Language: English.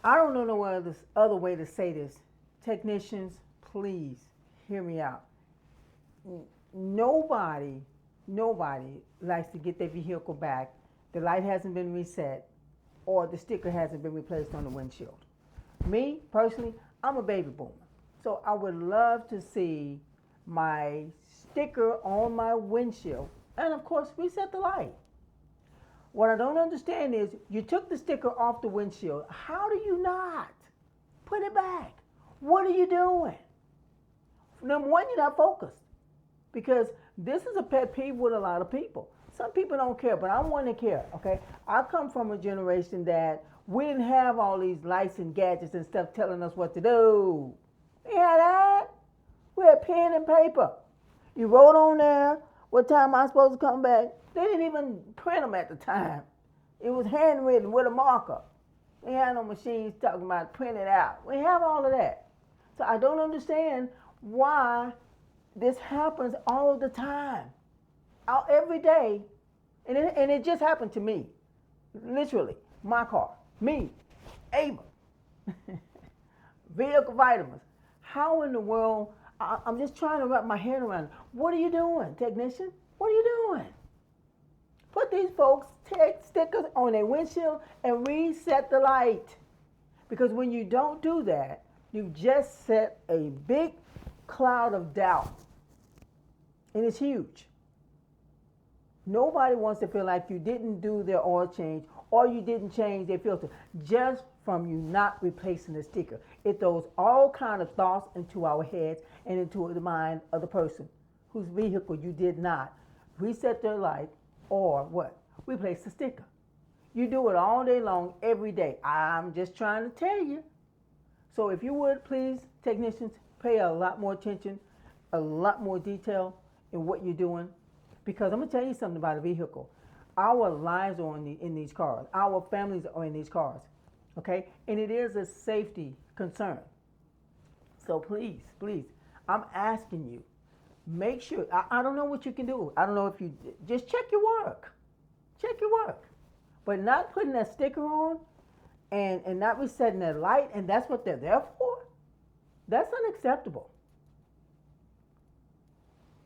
I don't know no other way to say this. Technicians, please hear me out. Nobody, nobody likes to get their vehicle back. The light hasn't been reset or the sticker hasn't been replaced on the windshield. Me, personally, I'm a baby boomer. So I would love to see my sticker on my windshield and, of course, reset the light. What I don't understand is you took the sticker off the windshield. How do you not put it back? What are you doing? Number one, you're not focused because this is a pet peeve with a lot of people. Some people don't care, but I'm one to care, okay? I come from a generation that we didn't have all these lights and gadgets and stuff telling us what to do. We had that. We had pen and paper. You wrote on there what time I supposed to come back. They didn't even print them at the time. It was handwritten with a marker. We had no machines talking about print it out. We have all of that. So I don't understand why this happens all the time, every day. And it just happened to me. Literally, my car, me, Ava, vehicle vitamins. How in the world, I'm just trying to wrap my head around it. What are you doing, technician? What are you doing? Put these folks take stickers on their windshield and reset the light. Because when you don't do that, you've just set a big cloud of doubt. And it's huge. Nobody wants to feel like you didn't do their oil change or you didn't change their filter just from you not replacing the sticker. It throws all kind of thoughts into our heads and into the mind of the person whose vehicle you did not reset their light or what? Replace the sticker. You do it all day long, every day. I'm just trying to tell you. So if you would, please, technicians, pay a lot more attention, a lot more detail in what you're doing. Because I'm going to tell you something about a vehicle. Our lives are in these cars. Our families are in these cars. Okay? And it is a safety concern. So please, please, I'm asking you, make sure, I don't know what you can do. I don't know if you, just check your work. Check your work. But not putting that sticker on and not resetting that light, and that's what they're there for, that's unacceptable.